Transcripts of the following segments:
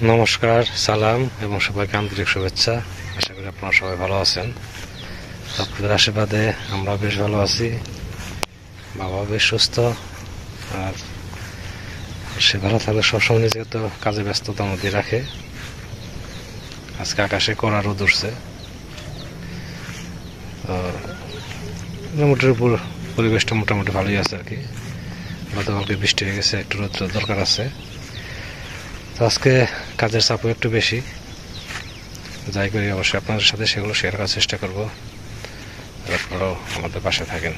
নমস্কার, সালাম এবং সবাইকে আন্তরিক শুভেচ্ছা। আশা করি আপনারা সবাই ভালো আছেন। আপনাদের আশীর্বাদে আমরা বেশ ভালো আছি। বাবা বেশ সুস্থ, আর সে ভালো থাকলে সবসময় নিজেকে তো কাজে ব্যস্ততার মধ্যে রাখে। আজকে আকাশে কড়া রোদ উঠছে, তো মোটামুটির উপর পরিবেশটা মোটামুটি ভালোই আছে আর কি। গতকালকে বৃষ্টি হয়ে গেছে, একটু রোদ দরকার আছে। তো আজকে কাজের চাপও একটু বেশি, যাই করি অবশ্যই আপনাদের সাথে সেগুলো শেয়ার করার চেষ্টা করবো। আপনারাও আমাদের পাশে থাকেন।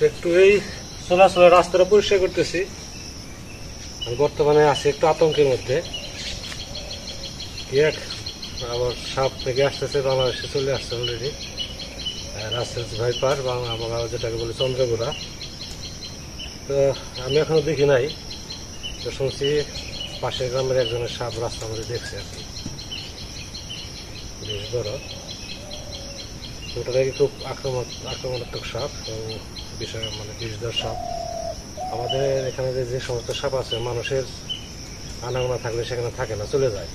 একটু এই চলাচলের রাস্তাটা পরিষ্কার করতেছি। বর্তমানে আছি একটু আতঙ্কের মধ্যে। এক আবার সাপ থেকে আসতেছে, বাংলাদেশে চলে আসছে অলরেডি। রাসেলস ভাইপার বা আমরা যেটাকে বলি চন্দ্রগোড়া। তো আমি এখনো দেখি নাই, তো শুনছি পাশের গ্রামের একজনের সাপ রাস্তার মধ্যে দেখছে আর কি, বেশ বড়। ওটা নাকি খুব আক্রমণাত্মক সাপ, বিষয় মানে বিষধর সাপ। আমাদের এখানে যে সমস্ত সাপ আছে, মানুষের আনাগোনা থাকলে সেখানে থাকে না, চলে যায়।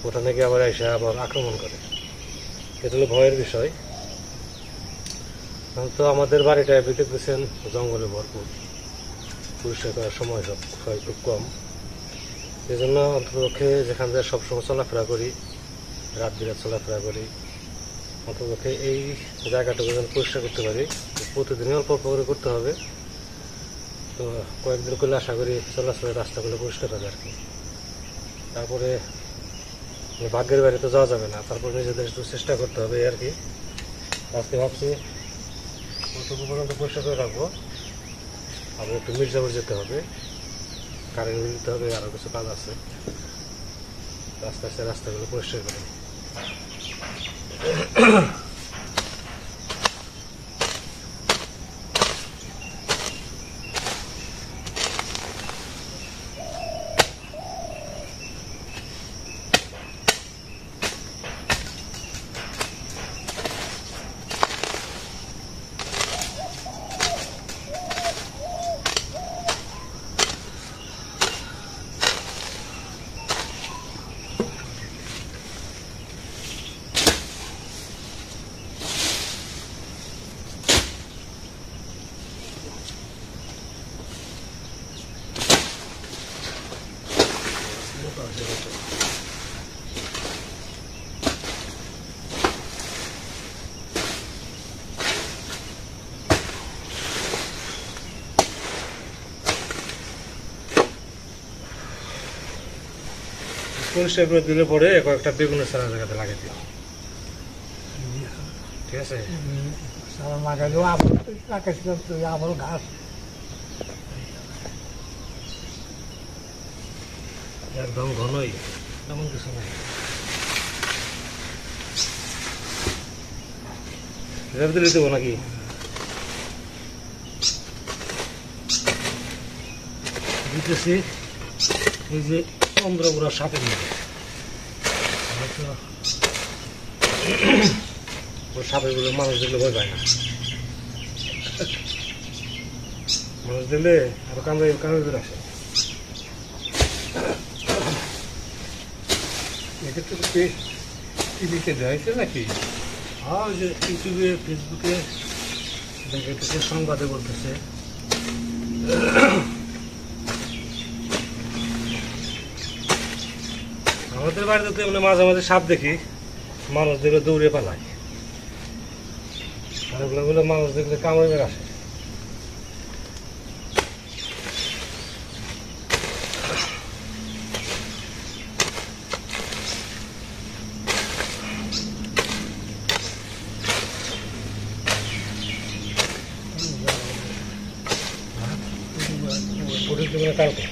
ওটা নাকি আবার এসে আবার আক্রমণ করে। এটা হলো ভয়ের বিষয়। তো আমাদের বাড়িটা দেখতেছেন জঙ্গলে ভরপুর, পরিষ্কার করার সময় হয় খুব কম। এই জন্য অন্ততপক্ষে যেখান থেকে সবসময় চলাফেরা করি, রাত বিরাত চলাফেরা করি, অন্ততপক্ষে এই জায়গাটুকু যেন পরিষ্কার করতে পারি। প্রতিদিনই অল্প অল্প করে করতে হবে। তো কয়েকদিন করলে আশা করি চলাচলের রাস্তাগুলো পরিষ্কার হবে আর কি। তারপরে ভাগ্যের বাইরে তো যাওয়া যাবে না, তারপরে নিজেদের একটু চেষ্টা করতে হবে আর কি। আজকে ভাবছি কতটুকু পর্যন্ত পরিষ্কার করে রাখবো। আবার একটু মির্জাপুর যেতে হবে, কারেন্ট বিল দিতে হবে, আরও কিছু কাজ আছে। আস্তে আস্তে রাস্তাগুলো পরিষ্কার করে। পরিষ্কার করে দিলে পরে কয়েকটা বেগুনের সারা জায়গাতে লাগিয়ে দিও, ঠিক আছে? লাগালেও আবার ঘাস একদম ঘনই, তেমন কিছু নাই। এটার ভিতরে দেবো নাকি? দিতেছি এই যে চন্দ্রপুরা সাপের মধ্যে। সাপের গুলো মানুষ দেখলে ভয় পায় না, মানুষ দেখলে আরো কামড়ে ধরে আসে। এক্ষেত্রে টিভিতে দেওয়া নাকি? হ্যাঁ, যে ইউটিউবে ফেসবুকে দেখে সংবাদে বলতেছে। আমাদের বাড়িতে তো এমনি মাঝে মাঝে সাপ দেখি, মানুষ দেখলে দৌড়ে পালায়। আর ওগুলো মানুষ দেখলে কামড়ে আসে। প্রতিদিন কালকে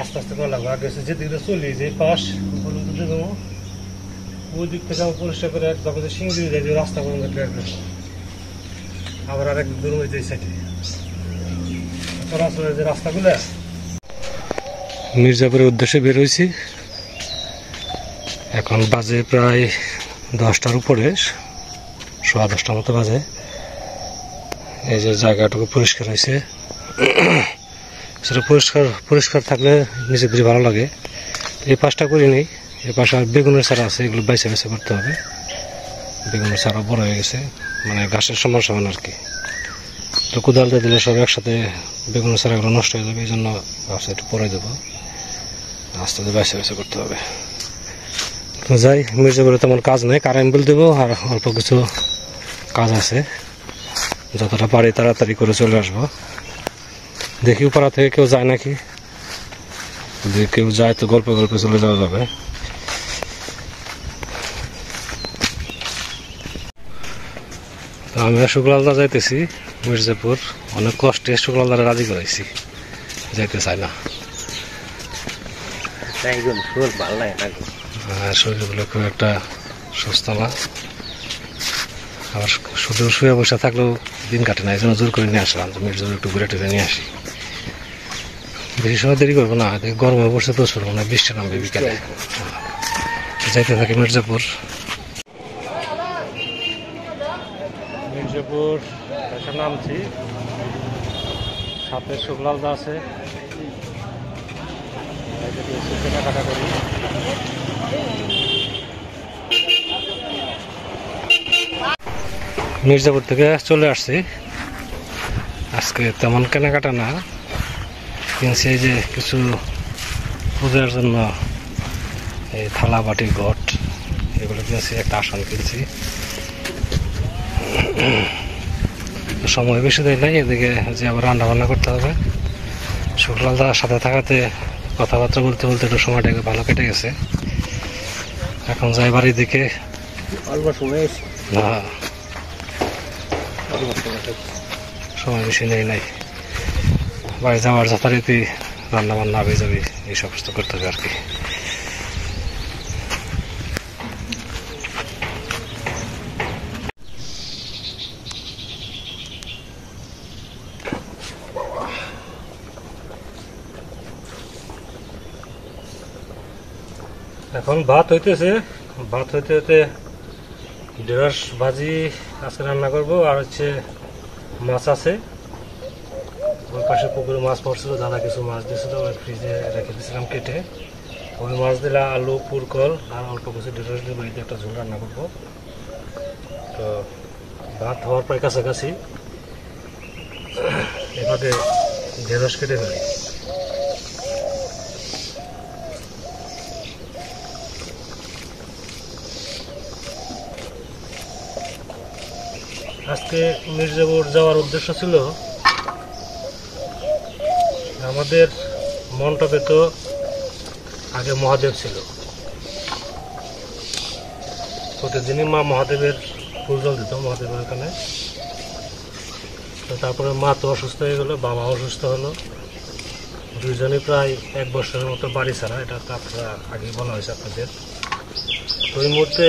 আস্তে আস্তে করা লাগবে। আগে যেদিকে চলি যে পাশ পর্যন্ত দেবো, ওই দিক থেকে আমি পরিষ্কার করে যখন সিং দিয়ে যাই যে রাস্তা পর্যন্ত আবার আরেক দূর হয়ে যায় সাইডে চলাচলের যে রাস্তাগুলো। মির্জাপুরের উদ্দেশ্যে বের হয়েছি। এখন বাজে প্রায় 10টার উপরে, 10:15 মতো বাজে। এই যে জায়গাটুকু পরিষ্কার হয়েছে, সেটা পরিষ্কার থাকলে নিজেদের ভালো লাগে। এই পাশটা করি নেই, এই পাশে আর বেগুনের চারা আছে, এগুলো বাইসে বাইসে করতে হবে। বেগুনের চারা বড় হয়ে গেছে, মানে ঘাসের সমান সমান আর কি। তো কোদালটা দিলে সব একসাথে বেগুনের চারাগুলো নষ্ট হয়ে যাবে, এই জন্য ভাবছি একটু পরে দেবো, আস্তে আস্তে বাইসে বাইসে করতে হবে। তো যাই, মির্জাপুরে তেমন কাজ নেই, কারেন্ট বিল দেবো আর অল্প কিছু কাজ আছে, যতটা পারি তাড়াতাড়ি করে চলে আসবো। দেখি পাড়া থেকে কেউ যায় নাকি, যদি কেউ যায় তো গল্পে গল্পে চলে যাওয়া যাবে। তো আমি শুক্লালদা যাইতেছি মির্জাপুর, অনেক কষ্টে শুক্লালদারে রাজি করাইছি, যাইতে চাই না। শরীরগুলো খুব একটা সুস্থ না, আবার শুধু শুয়ে বসে থাকলেও দিন কাটে না, এই জন্য জোর করে নিয়ে আসলাম যে মির্জাপুর একটু ঘুরে টুরে নিয়ে আসি। বেশি সময় দেরি করবো না, গরমে পড়ছে প্রচুর, মানে বৃষ্টি নামবে বিকালে। যাইতে থাকি মির্জাপুর। মির্জাপুর একটা নামছি, সাথে শুক্লালদা আছে, কেনাকাটা করি। মির্জাপুর থেকে চলে আসছি, আজকে তেমন কেনাকাটা না, কিনছি এই যে কিছু পূজার জন্য এই থালা বাটি ঘট এগুলো কিনছি, একটা আসন কিনছি। সময় বেশি দেয় নাই, এদিকে যে আবার রান্না বান্না করতে হবে। শুক্লালদার সাথে থাকাতে কথাবার্তা বলতে বলতে একটু সময়টাকে ভালো কেটে গেছে। এখন যাই বাড়ির দিকে, অল্প সময় না সময় বেশি নেই নাই, বাড়ি যাওয়ার যথারীতি রান্না বান্না হবে যাবে, এই সমস্ত করতে হবে আর কি। এখন ভাত হইতেছে, ভাত হইতে হইতে ঢেঁড়স ভাজি আজকে রান্না করবো, আর হচ্ছে মাছ আছে, ওই পাশে পুকুরে মাছ পড়ছিল, দাদা কিছু মাছ দিয়েছিল, ওই ফ্রিজে রেখে দিয়েছিলাম কেটে, ওই মাছ দিলে আলু পুরকল আর অল্প কিছু ঢেঁড়স দিয়ে বাড়িতে একটা ঝোল রান্না করবো। তো ভাত হওয়ার প্রায় কাছাকাছি, এভাবে ঢেঁড়স কেটে ফেলি। আজকে মির্জাপুর যাওয়ার উদ্দেশ্য ছিল, আমাদের মণ্ডপে তো আগে মহাদেব ছিল, প্রতিদিনই মা মহাদেবের ফুল জল দিত মহাদেবের এখানে। তো তারপরে মা তো অসুস্থ হয়ে গেলো, বাবা অসুস্থ হলো, দুইজনই প্রায় 1 বছরের মতো বাড়ি ছাড়া, এটা তো আপনারা আগে বলা হয়েছে আপনাদের। তো এই মুহূর্তে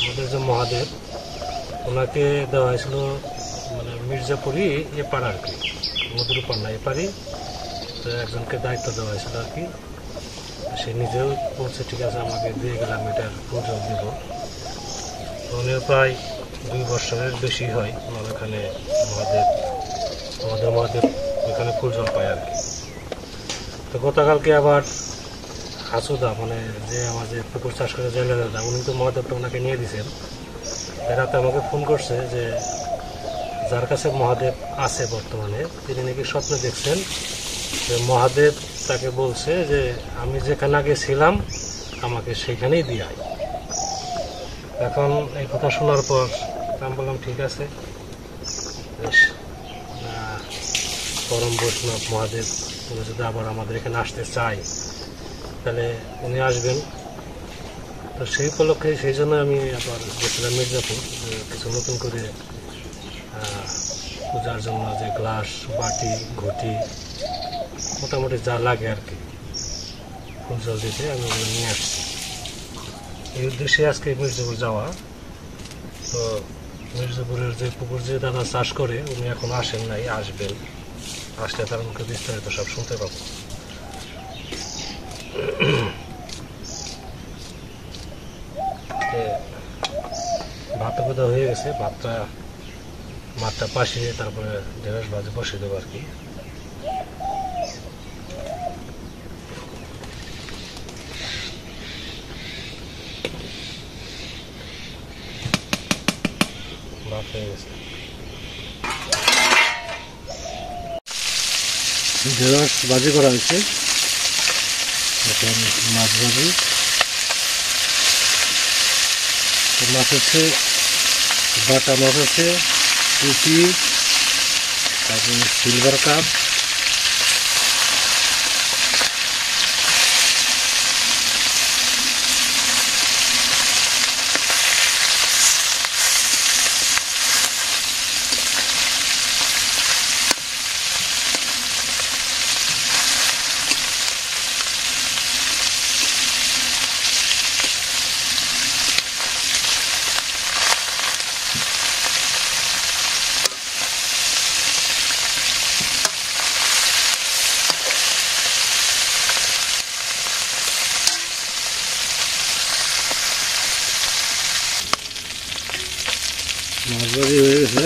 আমাদের যে মহাদেব, ওনাকে দেওয়া হয়েছিল মানে মির্জাপুরই এ পাড়া আর কি, মধুর পান্না এ পারি, তো একজনকে দায়িত্ব দেওয়া হয়েছিল আর কি। সে নিজেও বলছে ঠিক আছে আমাকে দিয়ে গেলাম, এটার ফুলজল দিব। উনিও প্রায় 2 বছরের বেশি হয় ওনার এখানে মহাদেব, আমাদের মহাদেব এখানে ফুলজল পায় আর কি। তো গতকালকে আবার হাসুদা, মানে যে আমার যে পুকুর চাষ করে জেলে দাদা, উনি তো মহাদেবটা ওনাকে নিয়ে দিয়েছেন। রাতে আমাকে ফোন করছে যে যার কাছে মহাদেব আছে বর্তমানে, তিনি নাকি স্বপ্নে দেখছেন যে মহাদেব তাকে বলছে যে আমি যেখানে আগে ছিলাম আমাকে সেখানেই দিয়ে আয়। এখন এই কথা শোনার পর আমি বললাম ঠিক আছে, বেশ, পরম বৈষ্ণব মহাদেব উনি যদি আবার আমাদের এখানে আসতে চায় তাহলে উনি আসবেন। তো সেই উপলক্ষে সেই জন্য আমি আবার গেছিলাম মির্জাপুর, কিছু নতুন করে পূজার জন্য যে গ্লাস বাটি ঘটি মোটামুটি যা লাগে আর কি ফুল জল দিতে আমি ওগুলো নিয়ে আসছি। এই উদ্দেশ্যে আজকে মির্জাপুর যাওয়া। তো মির্জাপুরের যে পুকুর যে দাদা চাষ করে উনি এখন আসেন নাই, আসবেন, আসলে তার মুখে বিস্তারিত সব শুনতে পাবো। ভাতটা কোথা হয়ে গেছে, মাঠটা পাশিয়ে তারপরে ঢেঁড়স ভাজি বসিয়ে দেবো আর কি। ভাত হয়ে গেছে, ঢেঁড়স ভাজি করা হয়েছে। এখন মাছ ভাজি, মাছ হচ্ছে বাটা মাছ আছে, পুঁটি, তারপরে সিলভার কাপ, মাছ ভাজি হয়ে গেছে।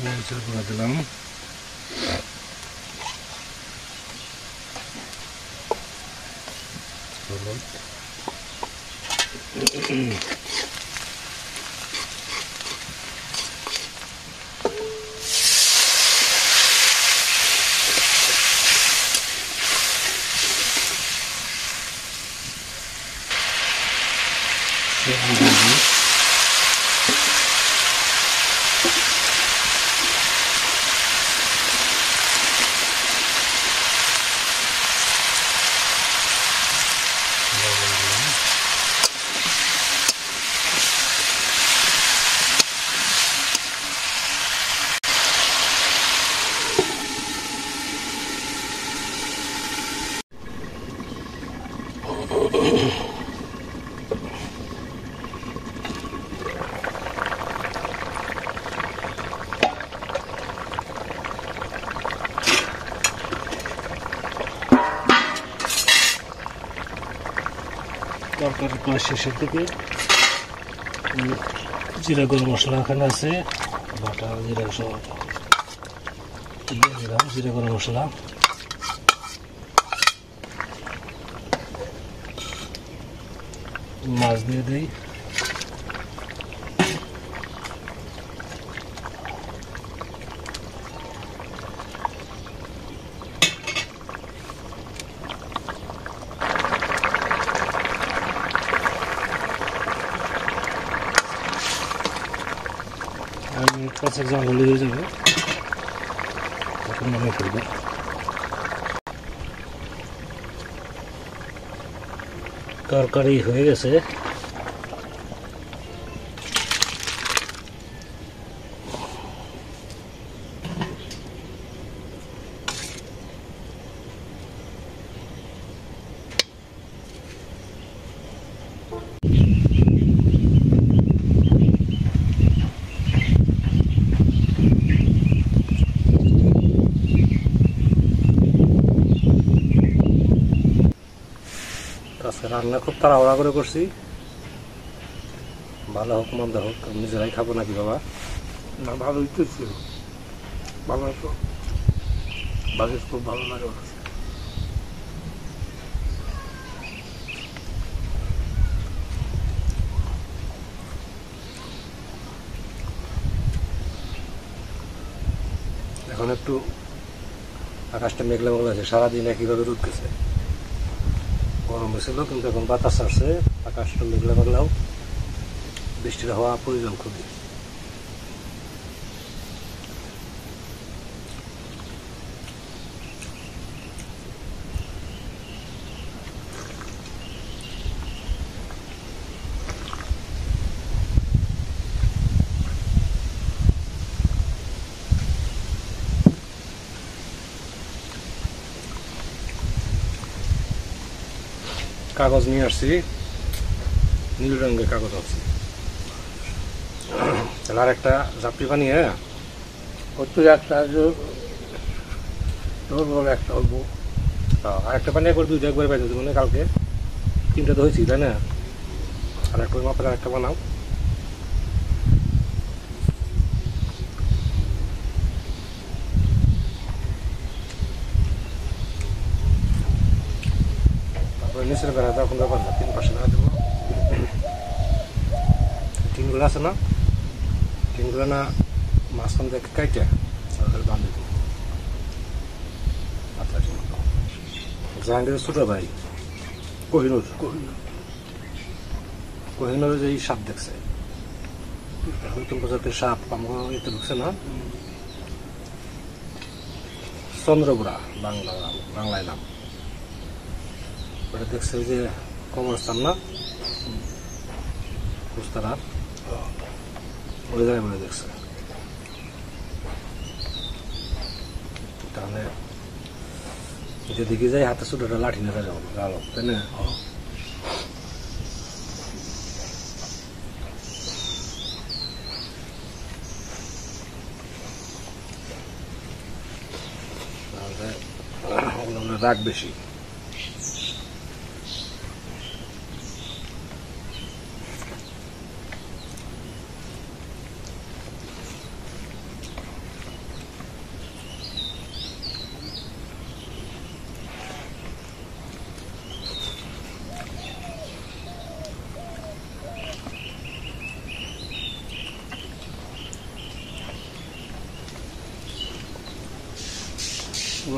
মরিচের গুঁড়া দিলাম, হলুদ, সবজি দিয়ে তরকারি প্রায় শেষের দিকে। জিরা গরম মশলা এখানে আছে, বাটা জিরা সহ দিয়ে দিলাম জিরা গরম মশলা। মাছ দিয়ে দিই, কাঁচা জাল হলে হয়ে যাবে, তখন নামে ফেলবো। তরকারি হয়ে গেছে। আজকে রান্না খুব তাড়াহুড়া করে করছি, ভালো হোক মন্দ হোক নিজেরাই খাবো নাকি বাবা? না, ভালোই তো ছিল, ভালো তো বাজেট খুব ভালো লাগে। এখন একটু আকাশটা মেঘলা মেঘলা আছে, সারাদিন একইভাবে রোদ গেছে, গরম হয়েছিল, কিন্তু এখন বাতাস আসছে, আকাশটা মেঘলা মেঘলাও, বৃষ্টির হওয়া প্রয়োজন খুবই। কাগজ নিয়ে আসছি, নীল রঙের কাগজ আছে। তাহলে আর একটা জাপটি বানিয়ে ওর তো একটা একটা অল্প আর একটা বানিয়ে করে দুইটা একবার বাইরে দেবো না, কালকে 3টা তো হয়েছি তাই না? আর একটা মাপের আর একটা বানাও। তারপরে নিচের বেড়া দেওয়া কোনো ব্যাপার না, 3 পাশে বেড়া দেবো। টিনগুলো আছে না, টিনগুলো না মাঝখান থেকে কাইটে বান্ধে দেবো। জাহাঙ্গীরের ছোট ভাই কোহিনুর যে সাপ দেখছে, নতুন প্রজাতির সাপ এতে ঢুকছে না, চন্দ্রপুরা বাংলায় নাম। ওটা দেখছে যে কবরস্থান না কুস্তারার, ওই জায়গায় বলে দেখছে। তাহলে যেদিকে যাই হাতে ছোটটা লাঠি নিয়ে যাবো গালো, তাই না? রাগ বেশি।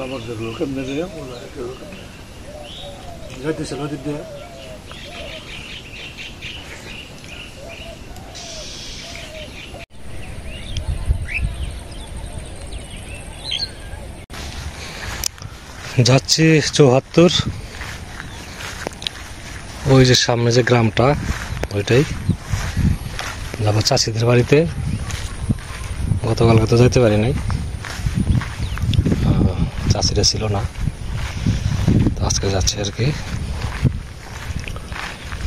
আবার দেখলো কেমনে রে যাইতেছে নদীর দিয়ে। যাচ্ছি 74, ওই যে সামনে যে গ্রামটা ওইটাই যাবো চাষিদের বাড়িতে। গতকালকে তো যাইতে পারি নাই, চাষিরা ছিল না, তো আজকে যাচ্ছি আর কি।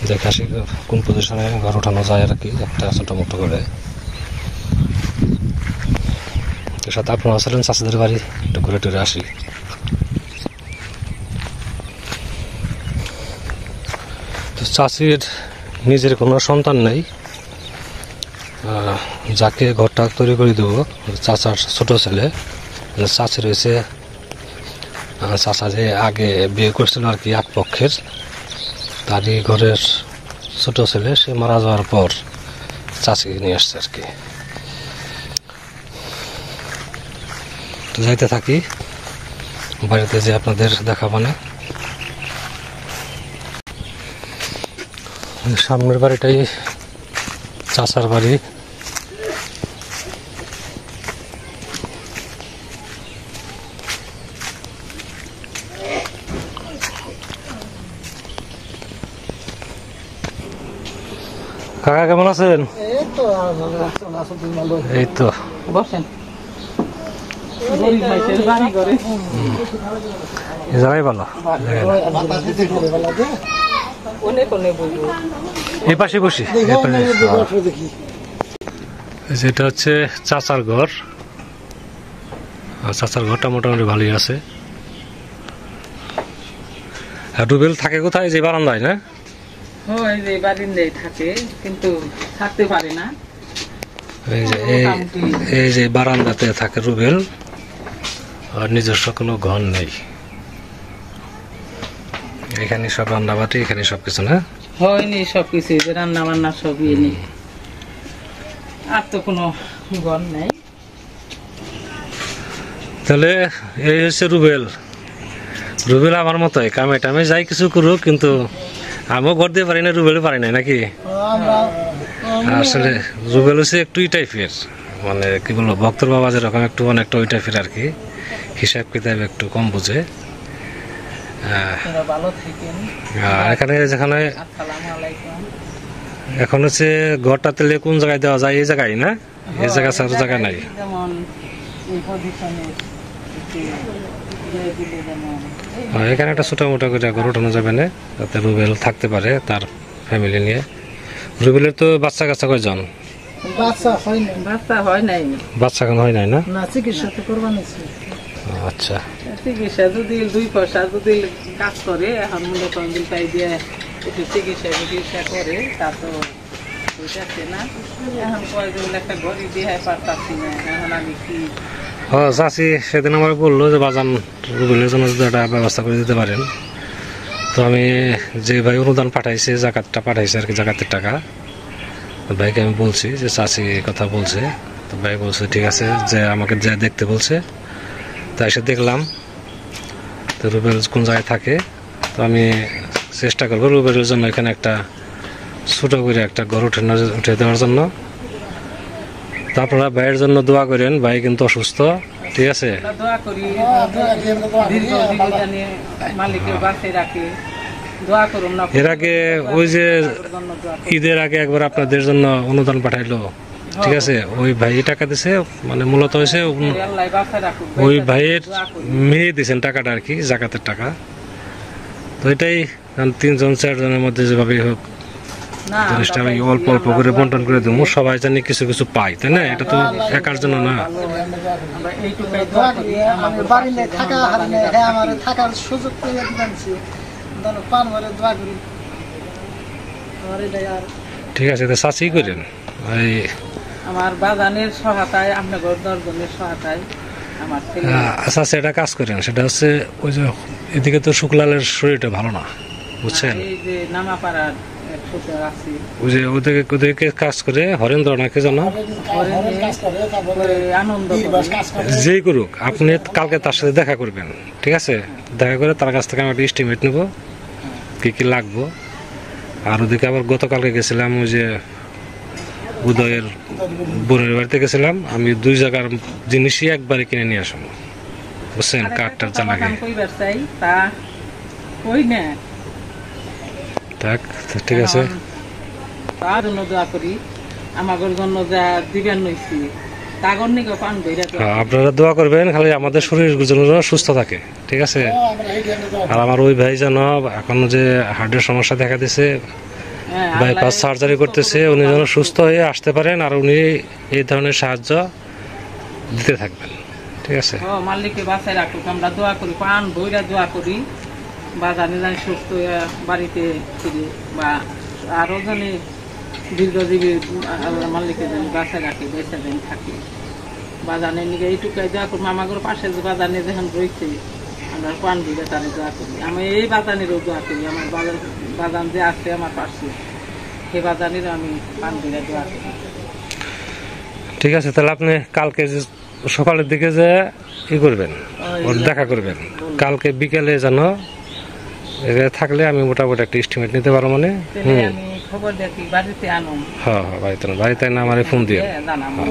দেখে আসি কোন পজিশনে ঘর ওঠানো যায় আর কি, একটা ছোটো মোটো করে। এর সাথে আপনারা আসলেন চাষিদের বাড়ি, একটু ঘুরে টুরে আসি। তো চাষির নিজের কোনো সন্তান নেই, যাকে ঘরটা তৈরি করে দেবো চাচার ছোট ছেলে। চাচি রয়েছে, চাচা যে আগে বিয়ে করছিল আর কি এক পক্ষের, তারই ঘরের ছোট ছেলে, সে মারা যাওয়ার পর চাচিকে নিয়ে আসছে আর কি। তো যাইতে থাকি, বাড়িতে যে আপনাদের দেখাবো না। সামনের বাড়িটাই চাচার বাড়ি। কাকা কেমন আছেন? এই তো বসেন। জানাই ভালো, এই পাশে বসি। যেটা হচ্ছে চাচার ঘর, আর চাচার ঘরটা মোটামুটি ভালোই আছে। রুবেল থাকে কোথায়? যে বারান্দায় না? থাকে কিন্তু থাকতে পারে না। এই যে বারান্দাতে থাকে রুবেল, আর নিজস্ব কোনো ঘর নেই। এখানে সব রান্নাবাটি, এখানে সবকিছু না হয়নি, সবকিছু রান্না বান্না সবই নেই, আর তো কোনো ঘর নেই। তাহলে এই হচ্ছে রুবেল। রুবেল আমার মতোই কামে টামে যাই কিছু করুক, কিন্তু আমিও ঘর দিয়ে পারি না, রুবেলও পারি না নাকি। আসলে রুবেল হচ্ছে একটু এই টাইপের, মানে কি বলবো, ভক্তর বাবা যেরকম একটু অনেকটা ওই টাইপের আর কি, হিসাব কিতাব একটু কম বুঝে। এখানে যেখানে এখন হচ্ছে ঘরটা তেলে কোন জায়গায় দেওয়া যায়, এই জায়গায় না, এই জায়গা ছাড়া জায়গায় নাই। যেমন এখানে একটা ছোট মোটো করে ঘর উঠানো যাবে না, যাতে রুবেল থাকতে পারে তার ফ্যামিলি নিয়ে। রুবেলের তো বাচ্চা কাচ্চা কয়জন? বাচ্চা হয় নাই। বাচ্চা এখন হয় নাই না? না, চিকিৎসা তো করবার নিচ্ছে। আচ্ছা, চিকিৎসা যদি 2 পয়সা যদি কাজ করে, এখন মনে করেন তাই দিয়ে একটু চিকিৎসা করে, তা তো বুঝাচ্ছে না। এখন কয়েকজন একটা ঘড়ি দিয়ে পারতাছি না, এখন আমি কি। চাচি সেদিন আমার বললো যে বাজান রুবেলের জন্য যদি একটা ব্যবস্থা করে দিতে পারেন। তো আমি যে ভাই অনুদান পাঠাইছে, জাকাতটা পাঠাইছে আর কি, জাকাতের টাকা, ভাইকে আমি বলছি যে চাচি কথা বলছে। তো ভাই বলছে ঠিক আছে, যে আমাকে যা দেখতে বলছে তাই এসে দেখলাম। তো রুবেল কোন জায়গায় থাকে, তো আমি চেষ্টা করবো রুবেলের জন্য এখানে একটা ছোটো করে একটা ঘর উঠে দেওয়ার জন্য। তো আপনারা ভাইয়ের জন্য দোয়া করেন, ভাই কিন্তু অসুস্থ, ঠিক আছে? দোয়া করি দীর্ঘ জীবনে মালিকের বাঁচে রাখে, দোয়া করুন না। এর আগে ওই যে ঈদের আগে একবার আপনাদের জন্য অনুদান পাঠাইলো, ঠিক আছে? ওই ভাই টাকা দিছে, মানে মূলত হয়েছে ওই ভাইয়ের মেয়ে দিয়েছেন টাকাটা আর কি, জাকাতের টাকা। তো এটাই 3জন 4জনের মধ্যে যেভাবে হোক জিনিসটা আমি অল্প অল্প করে বন্টন করে দেবো, সবাই জানি কিছু কিছু পাই, তাই না? এটা তো একার জন্য না। ঠিক আছে, তো চাষি করেন এই আমার বাগানের সহায়তায়, আপনার 10জনের সহায়তায় আমার ছেলে। আচ্ছা, সেটা কাজ করেন, সেটা হচ্ছে ওই যে এদিকে তো শুক্লালের শরীরটা ভালো না, বুঝছেন? এই যে নামাপাড়ার এক ছোট আছে, ওই যে ওদেরকে কাজ করে হরেন্দ্র নাকি জানো, আনন্দ যেই করুক, আপনি কালকে তার সাথে দেখা করবেন, ঠিক আছে? দেখা করে তার কাছ থেকে আমি একটা এস্টিমেট নেব কি কি লাগবো। আর ওদিকে আবার গতকালকে গেছিলাম, ওই যে উদয়ের বোনের বাড়িতে গেছিলাম, আমি 2 জায়গার জিনিসই একবারে কিনে নিয়ে আসবো, বুঝছেন? কাঠটার যা লাগে থাক, ঠিক আছে। তার জন্য দোয়া করি, আমাদের জন্য যা দিবেন নইছি তাগর নিকে পান ধইরা। আপনারা দোয়া করবেন, খালি আমাদের শরীর যেন সুস্থ থাকে, ঠিক আছে? আর আমার ওই ভাই যেন এখন যে হার্টের সমস্যা দেখা দিছে, বাইপাস সার্জারি করতেছে, উনি যেন সুস্থ হয়ে আসতে পারেন, আর উনি এই ধরনের সাহায্য দিতে থাকবেন, ঠিক আছে? মালিককে বাঁচাই রাখুক, আমরা দোয়া করি, পান ধইরা দোয়া করি, বা জানি জানি সুস্থ হয়ে বাড়িতে ফিরে, বা আরো জানি দীর্ঘজীবী মালিককে জানি বাঁচাই রাখে, বেঁচে যেন থাকে। বাজানের নিকে এইটুকাই দোয়া করবো। আমাদের পাশে যে বাজানে যখন রয়েছে, আমরা পান ধরে তারে দোয়া করি। আমি এই বাজানেরও দোয়া করি, আমার বাজান যে আছে আমার পাশে, সেই বাজানেরও আমি পান ধরে দোয়া করি। ঠিক আছে, তাহলে আপনি কালকে সকালের দিকে যে করবেন, ওর দেখা করবেন, কালকে বিকেলে যেন থাকলে আমি মোটামুটি একটা এস্টিমেট নিতে পারবো। মানে আমি খবর দেখি বাড়িতে আনো। হ্যাঁ, বাড়িতে না, আমার ফোন দিয়ে জানাবো।